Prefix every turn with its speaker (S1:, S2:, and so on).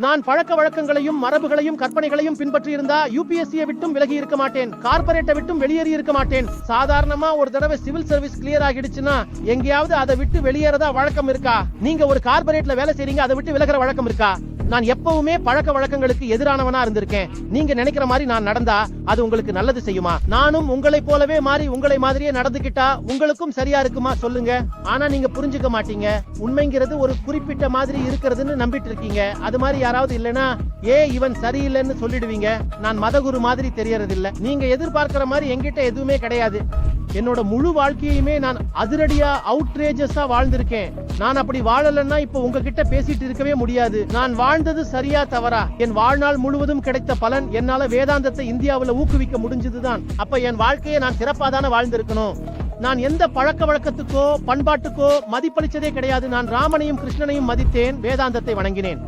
S1: நான் பழக்க வழக்கங்களையும் மரபுகளையும் கற்பனைகளையும் பின்பற்றி இருந்தா யூபிஎஸ்சியை விட்டும் விலகி இருக்க மாட்டேன், கார்பரேட்டை விட்டும் வெளியேறி இருக்க மாட்டேன். சாதாரணமா ஒரு தடவை சிவில் சர்வீஸ் கிளியர் ஆகிடுச்சுன்னா எங்கேயாவது அதை விட்டு வெளியேறதா வழக்கம் இருக்கா? நீங்க ஒரு கார்பரேட்ல வேலை செய்றீங்க, அதை விட்டு விலகிற வழக்கம் இருக்கா? நான் எப்பவுமே பழக்க வழக்கங்களுக்கு எதிரானவனா இருந்திருக்கேன். நீங்க நினைக்கிற மாதிரி நான் நடந்தா அது உங்களுக்கு நல்லது செய்யுமா? நானும் உங்களை போலவே மாறி உங்களை மாதிரியே நடந்துகிட்டா உங்களுக்கும் சரியா இருக்குமா சொல்லுங்க? ஆனா நீங்க புரிஞ்சுக்க மாட்டீங்க. உண்மைங்கிறது ஒரு குறிப்பிட்ட மாதிரி இருக்கிறதுன்னு நம்பிட்டு இருக்கீங்க. அது மாதிரி யாராவது இல்லனா இவன் சரியில்லைன்னு சொல்லிடுவீங்க. நான் மதகுரு மாதிரி தெரியறது இல்ல. நீங்க எதிர்பார்க்கிற மாதிரி என்கிட்ட எதுவுமே கிடையாது. என்னோட முழு வாழ்க்கையுமே நான் அதிரடியா அவுட்ரேஜஸா வாழ்ந்திருக்கேன். நான் அப்படி வாழலன்னா இப்ப உங்ககிட்ட பேசிட்டு இருக்கவே முடியாது. நான் வாழ்ந்தது சரியா தவறா? என் வாழ்நாள் முழுவதும் கிடைத்த பலன் என்னால வேதாந்தத்தை இந்தியாவுல ஊக்குவிக்க முடிஞ்சதுதான். அப்ப என் வாழ்க்கையை நான் சிறப்பா தானே வாழ்ந்திருக்கணும். நான் எந்த பழக்க வழக்கத்துக்கோ பண்பாட்டுக்கோ மதிப்பளிச்சதே கிடையாது. நான் ராமனையும் கிருஷ்ணனையும் மதித்தேன், வேதாந்தத்தை வணங்கினேன்.